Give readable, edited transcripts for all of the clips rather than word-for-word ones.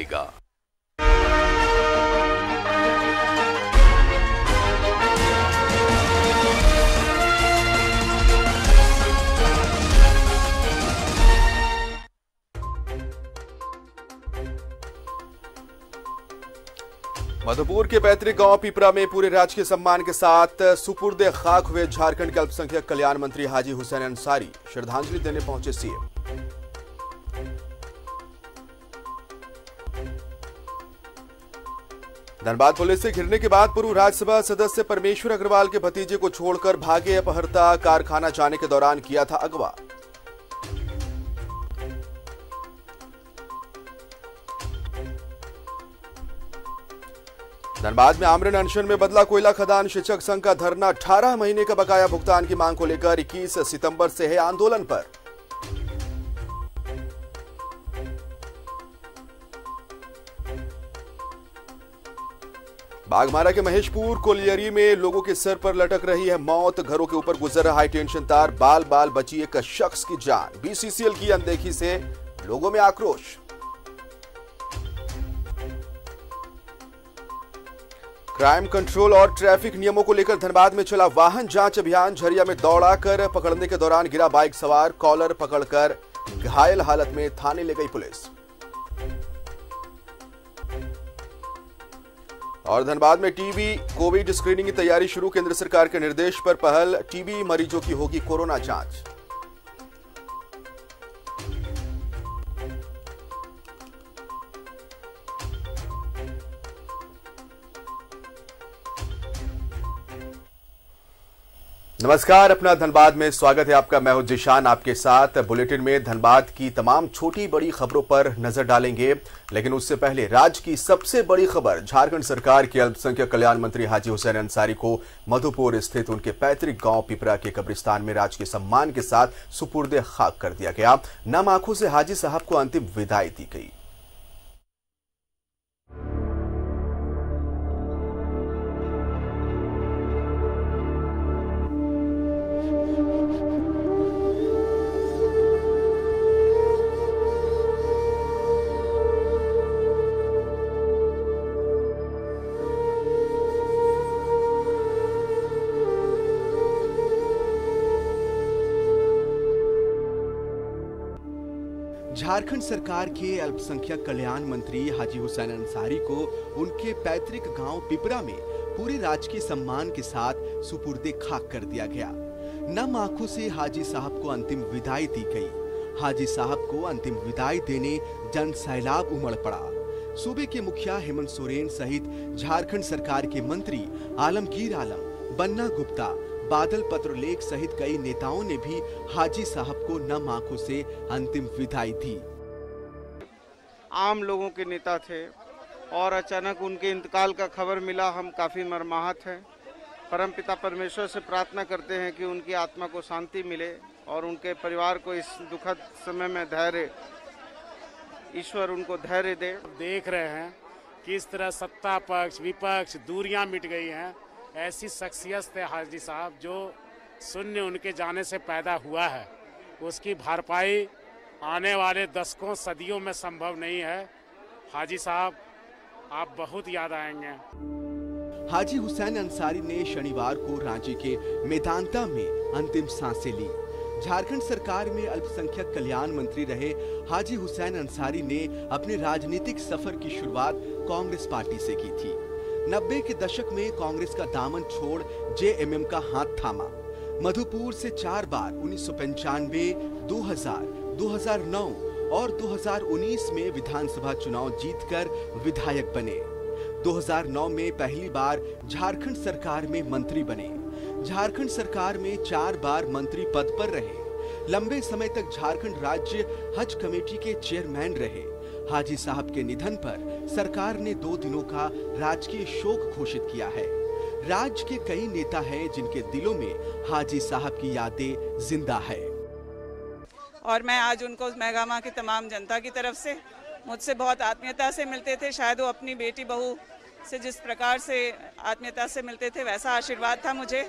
रहेगा। मधुपुर के पैतृक गांव पिपरा में पूरे राजकीय सम्मान के साथ सुपुर्दे खाक हुए झारखंड के अल्पसंख्यक कल्याण मंत्री हाजी हुसैन अंसारी श्रद्धांजलि देने पहुंचे सीएम। धनबाद पुलिस से घिरने के बाद पूर्व राज्यसभा सदस्य परमेश्वर अग्रवाल के भतीजे को छोड़कर भागे अपहर्ता, कारखाना जाने के दौरान किया था अगवा। धनबाद में आमरण अनशन में बदला कोयला खदान शिक्षक संघ का धरना। 18 महीने का बकाया भुगतान की मांग को लेकर 21 सितंबर से है आंदोलन पर। बागमारा के महेशपुर कोलियरी में लोगों के सर पर लटक रही है मौत। घरों के ऊपर गुजर रहा हाई टेंशन तार, बाल बाल बची एक शख्स की जान। बीसीसीएल की अनदेखी से लोगों में आक्रोश। क्राइम कंट्रोल और ट्रैफिक नियमों को लेकर धनबाद में चला वाहन जांच अभियान। झरिया में दौड़ाकर पकड़ने के दौरान गिरा बाइक सवार, कॉलर पकड़कर घायल हालत में थाने ले गई पुलिस। और धनबाद में टीबी कोविड स्क्रीनिंग की तैयारी शुरू। केंद्र सरकार के निर्देश पर पहल। टीबी मरीजों की होगी कोरोना जांच। नमस्कार, अपना धनबाद में स्वागत है आपका। मैं हूं जिशान, आपके साथ बुलेटिन में धनबाद की तमाम छोटी बड़ी खबरों पर नजर डालेंगे। लेकिन उससे पहले राज्य की सबसे बड़ी खबर, झारखंड सरकार के अल्पसंख्यक कल्याण मंत्री हाजी हुसैन अंसारी को मधुपुर स्थित उनके पैतृक गांव पिपरा के कब्रिस्तान में राजकीय सम्मान के साथ सुपुर्दे खाक कर दिया गया। नम आंखों से हाजी साहब को अंतिम विदाई दी गई। झारखंड सरकार के अल्पसंख्यक कल्याण मंत्री हाजी हुसैन अंसारी को उनके पैतृक गांव पिपरा में पूरे राजकीय सम्मान के साथ सुपुर्दे खाक कर दिया गया। नम आंखों से हाजी साहब को अंतिम विदाई दी गई। हाजी साहब को अंतिम विदाई देने जन सैलाब उमड़ पड़ा। सूबे के मुखिया हेमंत सोरेन सहित झारखंड सरकार के मंत्री आलमगीर आलम, बन्ना गुप्ता, बादल पत्रलेख सहित कई नेताओं ने भी हाजी साहब को नम आंखों से अंतिम विदाई दी। आम लोगों के नेता थे और अचानक उनके इंतकाल का खबर मिला। हम काफ़ी मर्माहत हैं। परमपिता परमेश्वर से प्रार्थना करते हैं कि उनकी आत्मा को शांति मिले और उनके परिवार को इस दुखद समय में धैर्य, ईश्वर उनको धैर्य दे। देख रहे हैं किस तरह सत्ता पक्ष विपक्ष दूरियां मिट गई हैं। ऐसी शख्सियत थे हाजी साहब जो शून्य उनके जाने से पैदा हुआ है। उसकी भरपाई आने वाले दशकों सदियों में संभव नहीं है। हाजी साहब, आप बहुत याद आएंगे। हाजी हुसैन अंसारी ने शनिवार को रांची के मेदांता में अंतिम सांसें ली। झारखंड सरकार में अल्पसंख्यक कल्याण मंत्री रहे हाजी हुसैन अंसारी ने अपने राजनीतिक सफर की शुरुआत कांग्रेस पार्टी से की थी। 90 के दशक में कांग्रेस का दामन छोड़ जेएमएम का हाथ थामा। मधुपुर से 4 बार 1995, 2000, 2009 और 2019 में विधानसभा चुनाव जीतकर विधायक बने। 2009 में पहली बार झारखंड सरकार में मंत्री बने। झारखंड सरकार में 4 बार मंत्री पद पर रहे। लंबे समय तक झारखंड राज्य हज कमेटी के चेयरमैन रहे। हाजी साहब के निधन पर सरकार ने 2 दिनों का राजकीय शोक घोषित किया है। राज्य के कई नेता हैं जिनके दिलों में हाजी साहब की यादें जिंदा है। और मैं आज उनको मैगामा की तमाम जनता की तरफ से, मुझसे बहुत आत्मीयता से मिलते थे। शायद वो अपनी बेटी बहू से जिस प्रकार से आत्मीयता से मिलते थे वैसा आशीर्वाद था। मुझे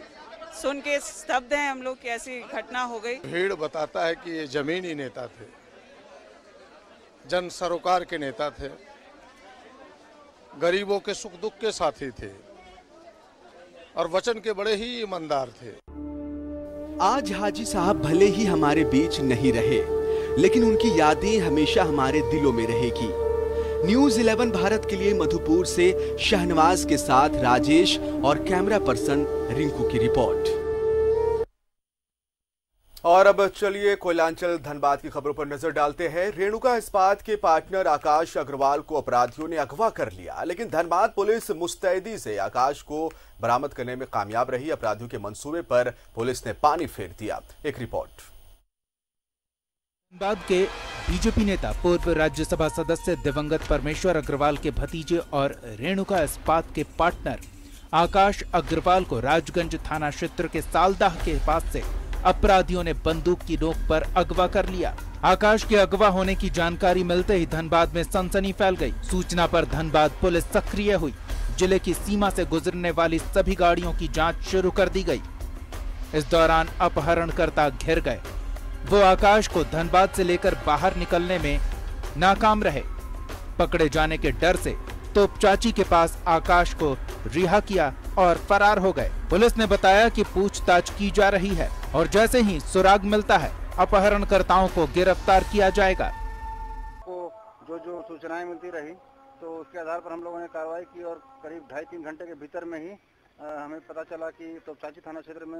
सुन के स्तब्ध हैं हम लोग कि ऐसी घटना हो गई। भीड़ बताता है कि ये जमीनी नेता थे, जन सरोकार के नेता थे। गरीबों के सुख दुख के साथी थे और वचन के बड़े ही ईमानदार थे। आज हाजी साहब भले ही हमारे बीच नहीं रहे, लेकिन उनकी यादें हमेशा हमारे दिलों में रहेगी। न्यूज़ 11 भारत के लिए मधुपुर से शहनवाज के साथ राजेश और कैमरा पर्सन रिंकू की रिपोर्ट। और अब चलिए कोयलांचल धनबाद की खबरों पर नजर डालते हैं। रेणुका इस्पात के पार्टनर आकाश अग्रवाल को अपराधियों ने अगवा कर लिया, लेकिन धनबाद पुलिस मुस्तैदी से आकाश को बरामद करने में कामयाब रही। अपराधियों के मंसूबे पर पुलिस ने पानी फेर दिया। एक रिपोर्ट। धनबाद के बीजेपी नेता पूर्व राज्यसभा सदस्य दिवंगत परमेश्वर अग्रवाल के भतीजे और रेणुका इस्पात के पार्टनर आकाश अग्रवाल को राजगंज थाना क्षेत्र के सालदाह के पास से अपराधियों ने बंदूक की नोक पर अगवा कर लिया। आकाश के अगवा होने की जानकारी मिलते ही धनबाद में सनसनी फैल गई। सूचना पर धनबाद पुलिस सक्रिय हुई। जिले की सीमा से गुजरने वाली सभी गाड़ियों की जांच शुरू कर दी गई। इस दौरान अपहरणकर्ता घिर गए। वो आकाश को धनबाद से लेकर बाहर निकलने में नाकाम रहे। पकड़े जाने के डर से तोपचाची के पास आकाश को रिहा किया और फरार हो गए। पुलिस ने बताया कि पूछताछ की जा रही है और जैसे ही सुराग मिलता है अपहरणकर्ताओं को गिरफ्तार किया जाएगा। जो सूचनाएं मिलती रही तो उसके आधार पर हम लोगों ने कार्रवाई की और करीब 2.5-3 घंटे के भीतर में ही हमें पता चला कि तोपचाची थाना क्षेत्र में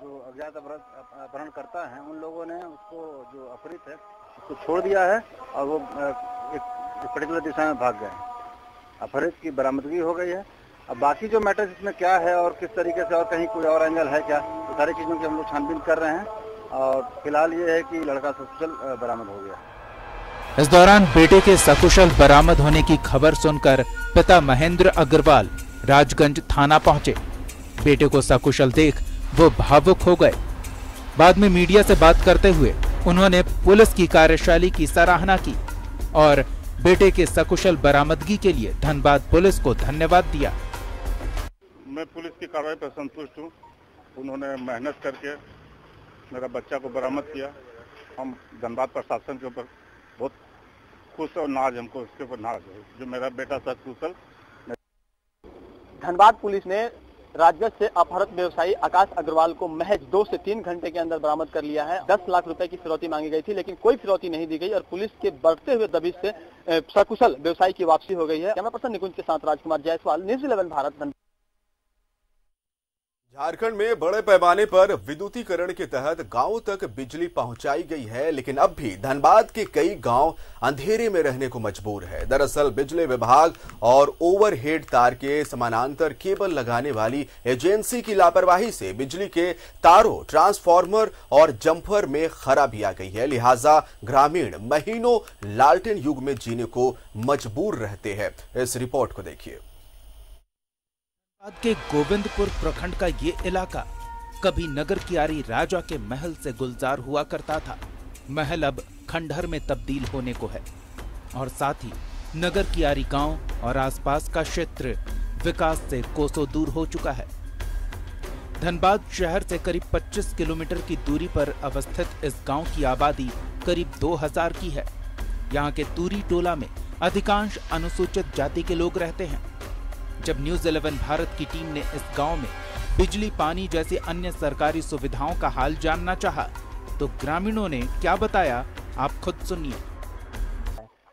जो अज्ञात अपहरणकर्ता हैं उन लोगों ने उसको जो अपहरित है उसको छोड़ दिया है और वो एक पर्टिकुलर दिशा में भाग गए। अपहरित की बरामदगी हो गई है। अब बाकी जो मैटर इसमें क्या है और किस तरीके से और कहीं कोई और एंगल है क्या, तो सारी चीजों की हम लोग छानबीन कर रहे हैं और फिलहाल ये है कि लड़का सकुशल बरामद हो गया। इस दौरान बेटे के सकुशल बरामद होने की खबर सुनकर पिता महेंद्र अग्रवाल राजगंज थाना पहुंचे। बेटे को सकुशल देख वो भावुक हो गए। बाद में मीडिया से बात करते हुए उन्होंने पुलिस की कार्यशैली की सराहना की और बेटे के सकुशल बरामदगी के लिए धनबाद पुलिस को धन्यवाद दिया। मैं पुलिस की कार्रवाई पर संतुष्ट हूँ। उन्होंने मेहनत करके मेरा बच्चा को बरामद किया। हम धनबाद प्रशासन के ऊपर बहुत खुश और नाज, हमको उसके ऊपर नाज है जो मेरा बेटा सकुशल। धनबाद पुलिस ने राजगंज से अपहृत व्यवसायी आकाश अग्रवाल को महज 2 से 3 घंटे के अंदर बरामद कर लिया है। 10 लाख रुपए की फिरौती मांगी गई थी, लेकिन कोई फिरौती नहीं दी गई और पुलिस के बढ़ते हुए दबिश से सकुशल व्यवसायी की वापसी हो गई है। कैमरा पर्सन निकुंज के साथ राजकुमार जायसवाल, न्यूज़ 11 भारत। झारखंड में बड़े पैमाने पर विद्युतीकरण के तहत गांवों तक बिजली पहुंचाई गई है, लेकिन अब भी धनबाद के कई गांव अंधेरे में रहने को मजबूर है। दरअसल बिजली विभाग और ओवरहेड तार के समानांतर केबल लगाने वाली एजेंसी की लापरवाही से बिजली के तारों, ट्रांसफार्मर और जंपर में खराबी आ गई है। लिहाजा ग्रामीण महीनों लालटेन युग में जीने को मजबूर रहते हैं। इस रिपोर्ट को देखिए। के गोविंदपुर प्रखंड का ये इलाका कभी नगर कियारी राजा के महल से गुलजार हुआ करता था। महल अब खंडहर में तब्दील होने को है और साथ ही नगर कियारी गांव और आसपास का क्षेत्र विकास से कोसों दूर हो चुका है। धनबाद शहर से करीब 25 किलोमीटर की दूरी पर अवस्थित इस गांव की आबादी करीब 2000 की है। यहाँ के तूरी टोला में अधिकांश अनुसूचित जाति के लोग रहते हैं। जब न्यूज़ 11 भारत की टीम ने इस गांव में बिजली, पानी जैसी अन्य सरकारी सुविधाओं का हाल जानना चाहा, तो ग्रामीणों ने क्या बताया आप खुद सुनिए।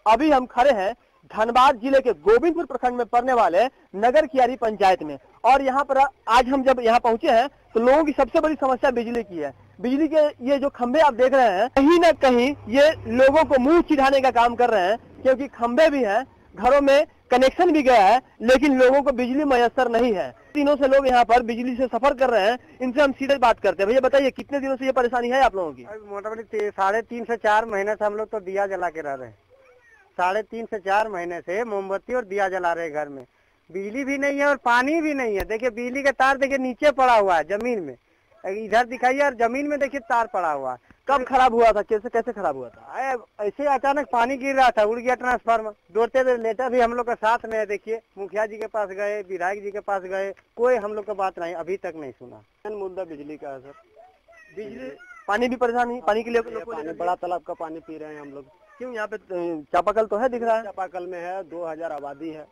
अभी हम खड़े हैं धनबाद जिले के गोविंदपुर प्रखंड में पड़ने वाले नगर कियारी पंचायत में और यहाँ पर आज हम जब यहाँ पहुँचे हैं तो लोगों की सबसे बड़ी समस्या बिजली की है। बिजली के ये जो खंभे आप देख रहे हैं, कहीं न कहीं ये लोगों को मुंह चिढ़ाने का काम कर रहे हैं, क्योंकि खंभे भी हैं, घरों में कनेक्शन भी गया है, लेकिन लोगों को बिजली मयसर नहीं है। दिनों से लोग यहाँ पर बिजली से सफर कर रहे हैं। इनसे हम सीधे बात करते हैं। भैया बताइए, कितने दिनों से ये परेशानी है आप लोगों की? मोटामोटी 3.5 से 4 महीने से हम लोग तो दिया जला के रह रहे हैं। 3.5 से 4 महीने से मोमबत्ती और दिया जला रहे घर में। बिजली भी नहीं है और पानी भी नहीं है। देखिए बिजली का तार देखिए नीचे पड़ा हुआ है जमीन में, इधर दिखाइए और जमीन में देखिए तार पड़ा हुआ है। कब खराब हुआ था, कैसे खराब हुआ था? ऐसे अचानक पानी गिर रहा था, उड़ गया ट्रांसफार्मर। दौड़ते लेटर भी हम लोग का साथ में है। देखिए मुखिया जी के पास गए, विधायक जी के पास गए, कोई हम लोग का बात नहीं अभी तक नहीं सुना। मुद्दा बिजली का है सर। बिजली, पानी भी परेशानी, पानी के लिए बड़ा तालाब का पानी पी रहे हैं हम लोग। क्यों? यहाँ पे चापाकल तो है दिख रहा है। चापाकल में है, 2000 आबादी है।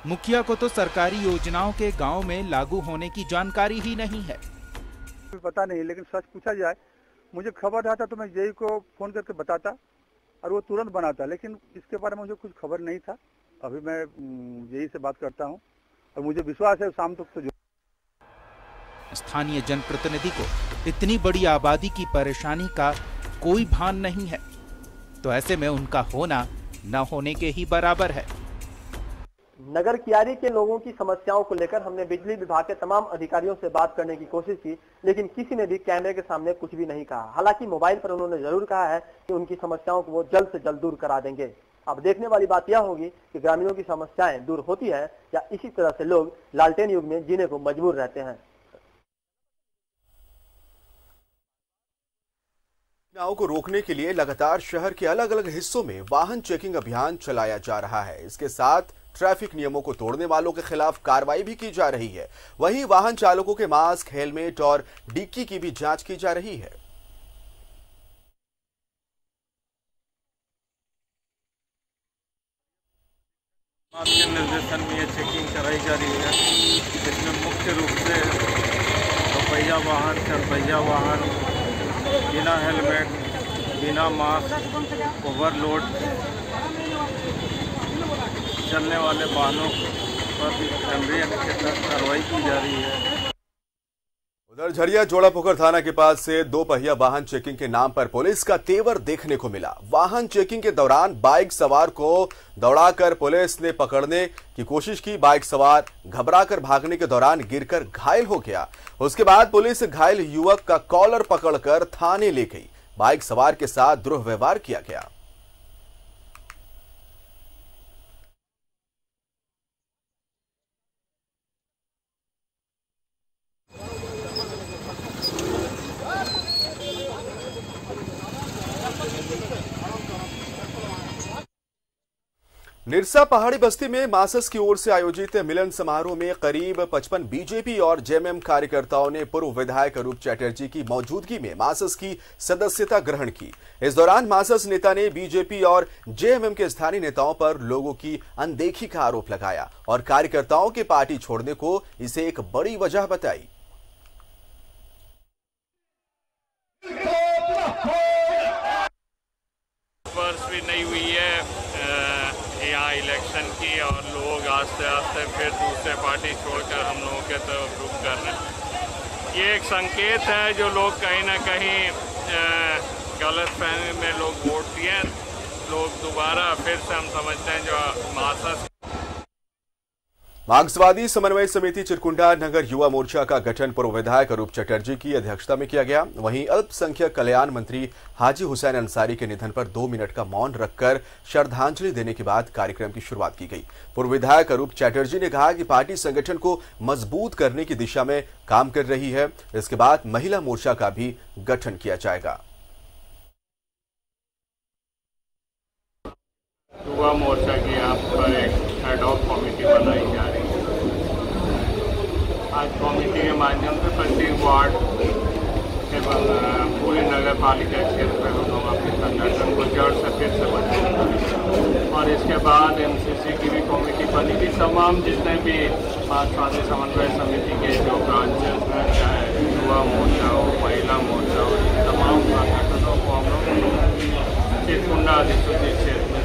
मुखिया को तो सरकारी योजनाओं के गांव में लागू होने की जानकारी ही नहीं है। पता नहीं, लेकिन सच पूछा जाए, मुझे खबर रहता तो मैं जेई को फोन करके बताता और वो तुरंत बनाता, लेकिन इसके बारे में मुझे कुछ खबर नहीं था। अभी मैं जेई से बात करता हूँ और मुझे विश्वास है शाम तक तो। स्थानीय जनप्रतिनिधि को इतनी बड़ी आबादी की परेशानी का कोई भान नहीं है, तो ऐसे में उनका होना न होने के ही बराबर है। नगर कियारी के लोगों की समस्याओं को लेकर हमने बिजली विभाग के तमाम अधिकारियों से बात करने की कोशिश की, लेकिन किसी ने भी कैमरे के सामने कुछ भी नहीं कहा। हालांकि मोबाइल पर उन्होंने जरूर कहा है कि उनकी समस्याओं को वो जल्द से जल्द दूर करा देंगे। अब देखने वाली बात यह होगी कि ग्रामीणों की समस्याएं दूर होती है या इसी तरह से लोग लालटेन युग में जीने को मजबूर रहते हैं। घटनाओं को रोकने के लिए लगातार शहर के अलग अलग हिस्सों में वाहन चेकिंग अभियान चलाया जा रहा है। इसके साथ ट्रैफिक नियमों को तोड़ने वालों के खिलाफ कार्रवाई भी की जा रही है। वहीं वाहन चालकों के मास्क, हेलमेट और डिक्की की भी जांच की जा रही है। आपके निर्देशन में ये चेकिंग कराई जा रही है, जिसमें मुख्य रूप से दोपहिया वाहन, चारपहिया वाहन, बिना हेलमेट, बिना मास्क, ओवरलोड चलने वाले वाहनों पर भी केंद्रीय के तहत कार्रवाई की जा रही है। उधर झरिया जोड़ापोखर थाना के पास से 2 पहिया वाहन चेकिंग के नाम पर पुलिस का तेवर देखने को मिला। वाहन चेकिंग के दौरान बाइक सवार को दौड़ाकर पुलिस ने पकड़ने की कोशिश की। बाइक सवार घबराकर भागने के दौरान गिरकर घायल हो गया। उसके बाद पुलिस घायल युवक का कॉलर पकड़कर थाने ले गई। बाइक सवार के साथ दुर्व्यवहार किया गया। निरसा पहाड़ी बस्ती में मासस की ओर से आयोजित मिलन समारोह में करीब 55 बीजेपी और जेएमएम कार्यकर्ताओं ने पूर्व विधायक अरूप चैटर्जी की मौजूदगी में मासस की सदस्यता ग्रहण की। इस दौरान मासस नेता ने बीजेपी और जेएमएम के स्थानीय नेताओं पर लोगों की अनदेखी का आरोप लगाया और कार्यकर्ताओं के पार्टी छोड़ने को इसे एक बड़ी वजह बताई। वर्ष भी नहीं हुई है यहाँ इलेक्शन की और लोग आस्ते आस्ते फिर दूसरे पार्टी छोड़कर हम लोगों के तरफ रुख कर रहे हैं। ये एक संकेत है जो लोग कहीं ना कहीं गलतफहमी में लोग वोट दिए। लोग दोबारा फिर से हम समझते हैं जो मासस। मार्क्सवादी समन्वय समिति चिरकुंडा नगर युवा मोर्चा का गठन पूर्व विधायक अरूप चैटर्जी की अध्यक्षता में किया गया। वहीं अल्पसंख्यक कल्याण मंत्री हाजी हुसैन अंसारी के निधन पर 2 मिनट का मौन रखकर श्रद्धांजलि देने के बाद कार्यक्रम की शुरुआत की गई। पूर्व विधायक अरूप चैटर्जी ने कहा कि पार्टी संगठन को मजबूत करने की दिशा में काम कर रही है। इसके बाद महिला मोर्चा का भी गठन किया जाएगा। युवा मोर्चा की यहाँ पर एक एडहॉक कमेटी बनाई जा रही है। आज कमेटी के माध्यम से प्रत्येक वार्ड एवं पूरी नगर पालिका क्षेत्र में हम लोग अपने संगठन को जड़ से फिर से बनाएंगे और इसके बाद एमसीसी की भी कमेटी बनेगी। तमाम जितने भी मार्क्सवादी समन्वय समिति के जो ब्रांचेस हैं, चाहे युवा मोर्चा हो, महिला मोर्चा हो, तमाम संगठनों को हम लोग चिरकुंडा अधिसूचित क्षेत्र में।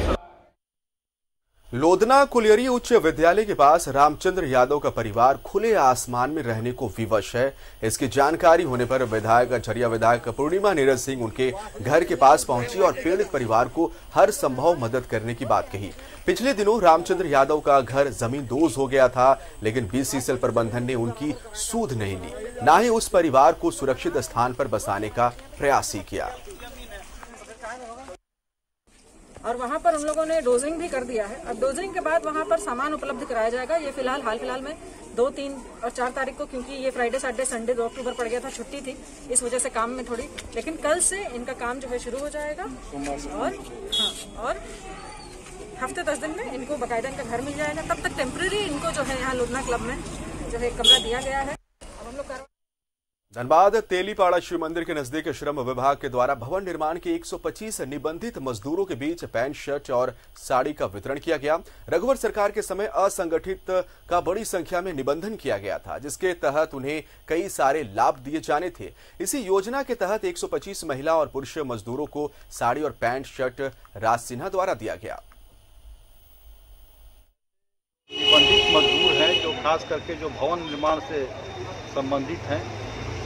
लोधना कुलियरी उच्च विद्यालय के पास रामचंद्र यादव का परिवार खुले आसमान में रहने को विवश है। इसकी जानकारी होने पर विधायक झरिया विधायक पूर्णिमा नीरज सिंह उनके घर के पास पहुंची और पीड़ित परिवार को हर संभव मदद करने की बात कही। पिछले दिनों रामचंद्र यादव का घर जमींदोज हो गया था, लेकिन बीसीसीएल प्रबंधन ने उनकी सूध नहीं ली, न ही उस परिवार को सुरक्षित स्थान पर बसाने का प्रयास ही किया। और वहाँ पर उन लोगों ने डोजिंग भी कर दिया है। अब डोजिंग के बाद वहाँ पर सामान उपलब्ध कराया जाएगा। ये फिलहाल हाल फिलहाल में 2, 3 और 4 तारीख को, क्योंकि ये फ्राइडे सैटरडे संडे 2 अक्टूबर पड़ गया था, छुट्टी थी, इस वजह से काम में थोड़ी, लेकिन कल से इनका काम जो है शुरू हो जाएगा और हफ्ते 10 दिन में इनको बाकायदा इनका घर मिल जाएगा। तब तक टेम्पररी इनको जो है यहाँ लोधना क्लब में जो है कमरा दिया गया है। अब हम लोग धनबाद तेलीपाड़ा शिव मंदिर के नजदीक श्रम विभाग के द्वारा भवन निर्माण के 125 निबंधित मजदूरों के बीच पैंट, शर्ट और साड़ी का वितरण किया गया। रघुवर सरकार के समय असंगठित का बड़ी संख्या में निबंधन किया गया था, जिसके तहत उन्हें कई सारे लाभ दिए जाने थे। इसी योजना के तहत 125 महिला और पुरुष मजदूरों को साड़ी और पैंट, शर्ट राज सिन्हा द्वारा दिया गया। निबंधित मजदूर हैं जो खास करके जो भवन निर्माण से संबंधित हैं,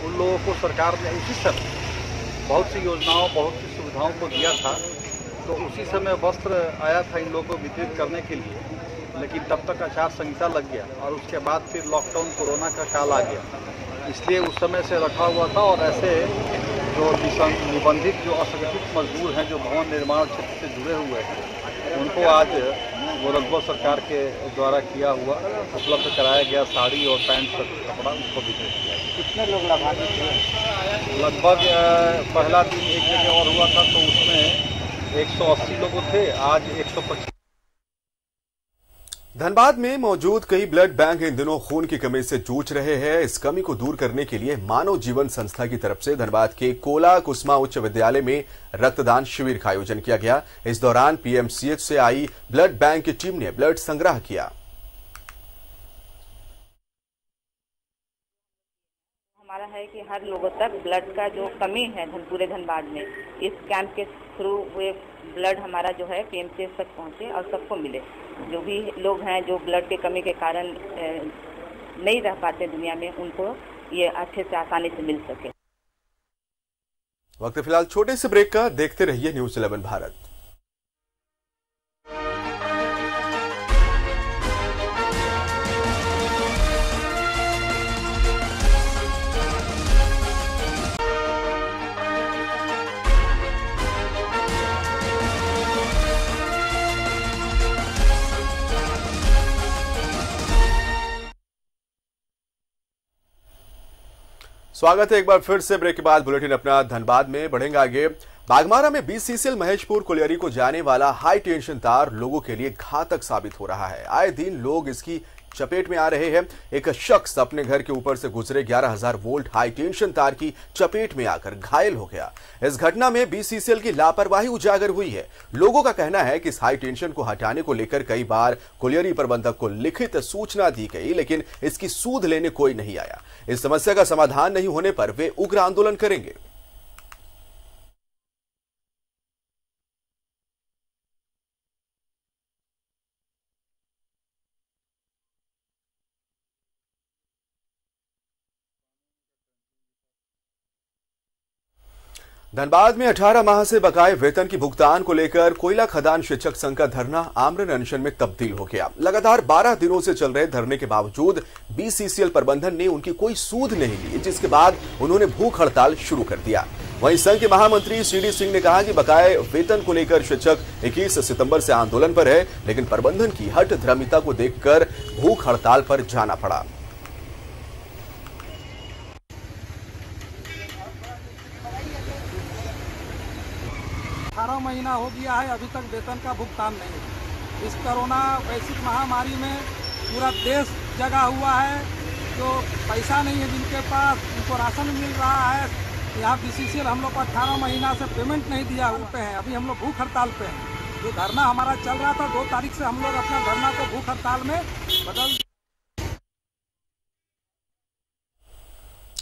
उन लोगों को सरकार ने उसी समय बहुत सी योजनाओं, बहुत सी सुविधाओं को दिया था। तो उसी समय वस्त्र आया था इन लोगों को वितरित करने के लिए, लेकिन तब तक आचार संहिता लग गया और उसके बाद फिर लॉकडाउन, कोरोना का काल आ गया, इसलिए उस समय से रखा हुआ था। और ऐसे जो निबंधित जो असंगठित मजदूर हैं जो भवन निर्माण क्षेत्र से जुड़े हुए हैं, उनको आज वो रघुवर सरकार के द्वारा किया हुआ उपलब्ध कराया गया साड़ी और पैंट कपड़ा उसको वितरित किया। कितने लोग लाभान्वित हुए? लगभग पहला दिन एक जगह और हुआ था तो उसमें 180 लोग थे, आज 125। धनबाद में मौजूद कई ब्लड बैंक इन दिनों खून की कमी से जूझ रहे हैं। इस कमी को दूर करने के लिए मानव जीवन संस्था की तरफ से धनबाद के कोला कुसमा उच्च विद्यालय में रक्तदान शिविर का आयोजन किया गया। इस दौरान पीएमसीएच से आई ब्लड बैंक की टीम ने ब्लड संग्रह किया। हमारा है कि हर लोगों तक ब्लड का जो कमी है पूरे धनबाद में, इस कैंप के थ्रू वे ब्लड हमारा जो है पीएमसीएच तक पहुंचे और सबको मिले। जो भी लोग हैं जो ब्लड के कमी के कारण नहीं रह पाते दुनिया में, उनको ये अच्छे से आसानी से मिल सके। वक्त फिलहाल छोटे से ब्रेक का, देखते रहिए न्यूज़ 11 भारत। स्वागत है एक बार फिर से ब्रेक के बाद। बुलेटिन अपना धनबाद में बढ़ेंगे आगे। बागमारा में बीसीसीएल महेशपुर कोलियरी को जाने वाला हाई टेंशन तार लोगों के लिए घातक साबित हो रहा है। आए दिन लोग इसकी चपेट में आ रहे हैं। एक शख्स अपने घर के ऊपर से गुजरे 11,000 वोल्ट हाई टेंशन तार की चपेट में आकर घायल हो गया। इस घटना में बीसीसीएल की लापरवाही उजागर हुई है। लोगों का कहना है कि इस हाई टेंशन को हटाने को लेकर कई बार कोलियरी प्रबंधक को लिखित सूचना दी गई, लेकिन इसकी सूद लेने कोई नहीं आया। इस समस्या का समाधान नहीं होने पर वे उग्र आंदोलन करेंगे। धनबाद में 18 माह से बकाये वेतन की भुगतान को लेकर कोयला खदान शिक्षक संघ का धरना आमरण अनशन में तब्दील हो गया। लगातार 12 दिनों से चल रहे धरने के बावजूद बीसीसीएल प्रबंधन ने उनकी कोई सूद नहीं ली, जिसके बाद उन्होंने भूख हड़ताल शुरू कर दिया। वहीं संघ के महामंत्री सीडी सिंह ने कहा कि बकाये वेतन को लेकर शिक्षक 21 सितंबर से आंदोलन पर है, लेकिन प्रबंधन की हठधर्मिता को देखकर भूख हड़ताल पर जाना पड़ा। 18 महीना हो गया है, अभी तक वेतन का भुगतान नहीं। इस कोरोना वैश्विक महामारी में पूरा देश जगा हुआ है। जो पैसा नहीं है जिनके पास, उनको राशन मिल रहा है। यहाँ बीसीसीएल हम लोग को 18 महीना से पेमेंट नहीं दिया पे हैं। अभी हम लोग भूख हड़ताल पे हैं। जो धरना हमारा चल रहा था 2 तारीख से हम लोग अपना धरना को भूख हड़ताल में बदल।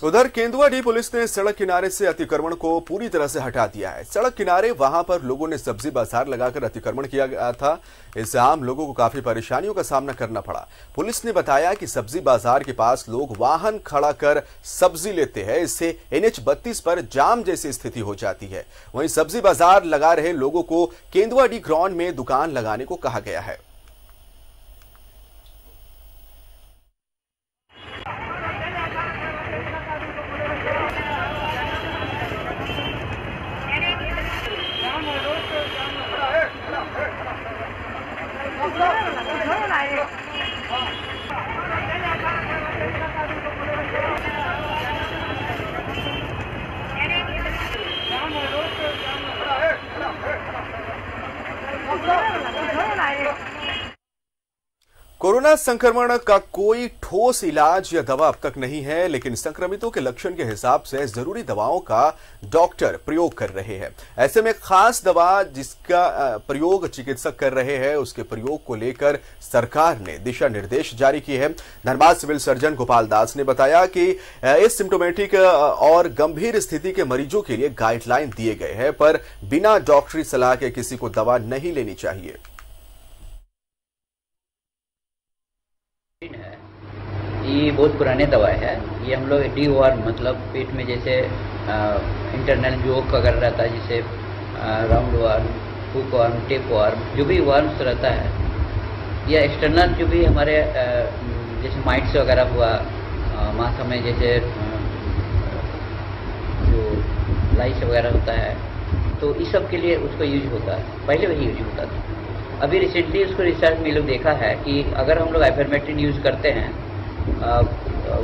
उधर केंदुआडीह पुलिस ने सड़क किनारे से अतिक्रमण को पूरी तरह से हटा दिया है। सड़क किनारे वहां पर लोगों ने सब्जी बाजार लगाकर अतिक्रमण किया गया था। इससे आम लोगों को काफी परेशानियों का सामना करना पड़ा। पुलिस ने बताया कि सब्जी बाजार के पास लोग वाहन खड़ा कर सब्जी लेते हैं। इससे NH 32 पर जाम जैसी स्थिति हो जाती है। वहीं सब्जी बाजार लगा रहे लोगों को केंदुआडीह ग्राउंड में दुकान लगाने को कहा गया है। कोरोना संक्रमण का कोई ठोस इलाज या दवा अब तक नहीं है, लेकिन संक्रमितों के लक्षण के हिसाब से जरूरी दवाओं का डॉक्टर प्रयोग कर रहे हैं। ऐसे में खास दवा जिसका प्रयोग चिकित्सक कर रहे हैं, उसके प्रयोग को लेकर सरकार ने दिशा निर्देश जारी किए हैं। धनबाद सिविल सर्जन गोपाल दास ने बताया कि इस सिम्टोमेटिक और गंभीर स्थिति के मरीजों के लिए गाइडलाइन दिए गए हैं, पर बिना डॉक्टरी सलाह के किसी को दवा नहीं लेनी चाहिए। ये बहुत पुराने दवाई है। ये हम लोग डीवर्म मतलब पेट में जैसे इंटरनल जोक अगर रहता है, जैसे round worm, hook worm, tape worm, जो भी वर्म्स रहता है, या एक्सटर्नल जो भी हमारे जैसे माइट्स वगैरह हुआ माथा में, जैसे जो लाइस वगैरह होता है, तो इस सब के लिए उसको यूज होता है। पहले वही यूज होता था। अभी रिसेंटली उसको रिसर्च में लोग देखा है कि अगर हम लोग आइफरमेक्टिन यूज करते हैं,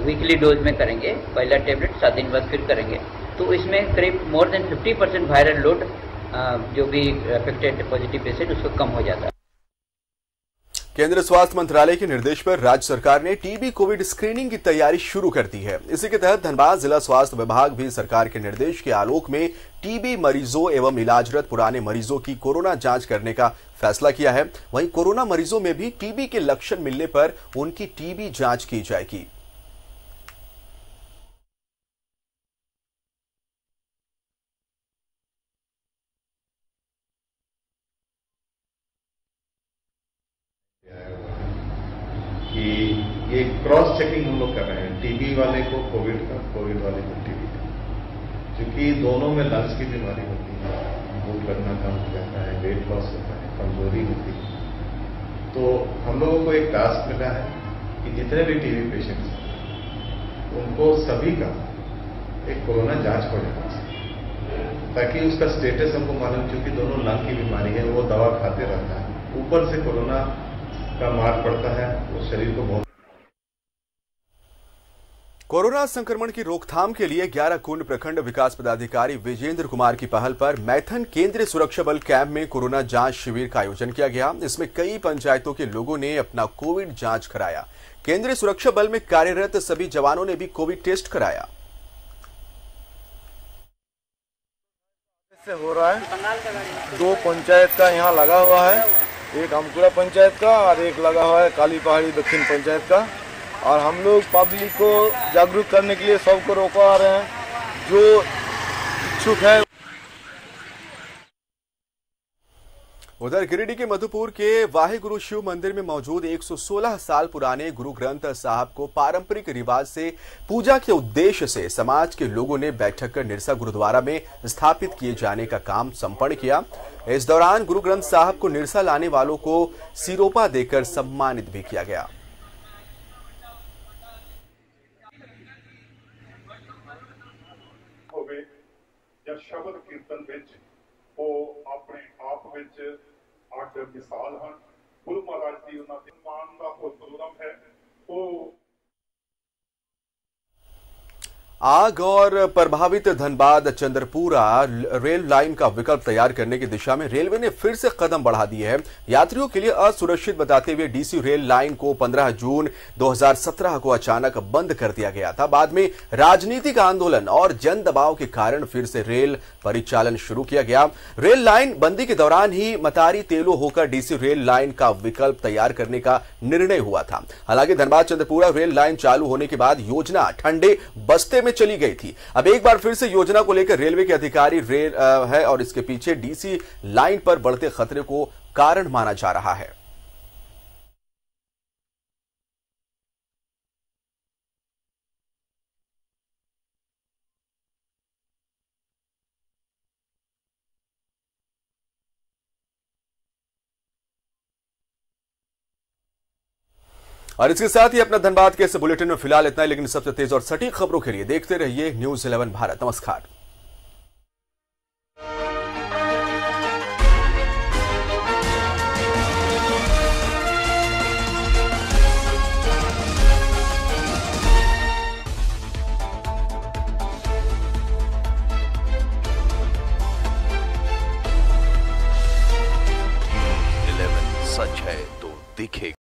वीकली डोज में करेंगे, पहला टेबलेट 7 दिन बाद फिर करेंगे, तो इसमें करीब मोर देन 50% वायरल लोड जो भी अफेक्टेड पॉजिटिव पेशेंट उसको कम हो जाता है। केंद्रीय स्वास्थ्य मंत्रालय के निर्देश पर राज्य सरकार ने टीबी कोविड स्क्रीनिंग की तैयारी शुरू कर दी है। इसी के तहत धनबाद जिला स्वास्थ्य विभाग भी सरकार के निर्देश के आलोक में टीबी मरीजों एवं इलाजरत पुराने मरीजों की कोरोना जांच करने का फैसला किया है। वहीं कोरोना मरीजों में भी टीबी के लक्षण मिलने पर उनकी टीबी जांच की जाएगी। कि ये क्रॉस चेकिंग हम लोग कर रहे हैं, टीबी वाले को कोविड का, कोविड वाले को टीबी का, क्योंकि दोनों में लंग्स की बीमारी होती है, भूख लगना कम हो जाता है, वेट लॉस होता है, कमजोरी होती है। तो हम लोगों को एक टास्क मिला है कि जितने भी टीबी पेशेंट्स हैं उनको सभी का एक कोरोना जांच हो जाना चाहिए, ताकि उसका स्टेटस हमको मालूम, क्योंकि दोनों लंग की बीमारी है, वो दवा खाते रहता है, ऊपर से कोरोना का मार पड़ता है, वो शरीर को बहुत। कोरोना संक्रमण की रोकथाम के लिए 11 कुंड प्रखंड विकास पदाधिकारी विजेंद्र कुमार की पहल पर मैथन केंद्रीय सुरक्षा बल कैंप में कोरोना जांच शिविर का आयोजन किया गया। इसमें कई पंचायतों के लोगों ने अपना कोविड जांच कराया। केंद्रीय सुरक्षा बल में कार्यरत सभी जवानों ने भी कोविड टेस्ट कराया। हो रहा है 2 पंचायत का यहाँ लगा हुआ है, एक अमकुड़ा पंचायत का और एक लगा हुआ है काली पहाड़ी दक्षिण पंचायत का। और हम लोग पब्लिक को जागरूक करने के लिए सबको रोका आ रहे हैं जो इच्छुक है। उधर गिरिडीह के मधुपुर के वाहिगुरु शिव मंदिर में मौजूद 116 साल पुराने गुरु ग्रंथ साहब को पारंपरिक रिवाज से पूजा के उद्देश्य से समाज के लोगों ने बैठक कर निरसा गुरुद्वारा में स्थापित किए जाने का काम संपन्न किया। इस दौरान गुरु ग्रंथ साहब को निरसा लाने वालों को सिरोपा देकर सम्मानित भी किया गया। जब शब्द कीर्तन विच वो अपने आप विच अग मिसाल हैं। गुरु महाराज जी उन्होंने मान का प्रोग्राम है वो आग और प्रभावित धनबाद चंद्रपुरा रेल लाइन का विकल्प तैयार करने की दिशा में रेलवे ने फिर से कदम बढ़ा दिए हैं। यात्रियों के लिए असुरक्षित बताते हुए डीसी रेल लाइन को 15 जून 2017 को अचानक बंद कर दिया गया था। बाद में राजनीतिक आंदोलन और जन दबाव के कारण फिर से रेल परिचालन शुरू किया गया। रेल लाइन बंदी के दौरान ही मतारी तेलो होकर डीसी रेल लाइन का विकल्प तैयार करने का निर्णय हुआ था। हालांकि धनबाद चंद्रपुरा रेल लाइन चालू होने के बाद योजना ठंडे बस्ते में चली गई थी। अब एक बार फिर से योजना को लेकर रेलवे के अधिकारी है और इसके पीछे डीसी लाइन पर बढ़ते खतरे को कारण माना जा रहा है। और इसके साथ ही अपना धनबाद के इस बुलेटिन में फिलहाल इतना ही, लेकिन सबसे तेज और सटीक खबरों के लिए देखते रहिए न्यूज़ 11 भारत। नमस्कार।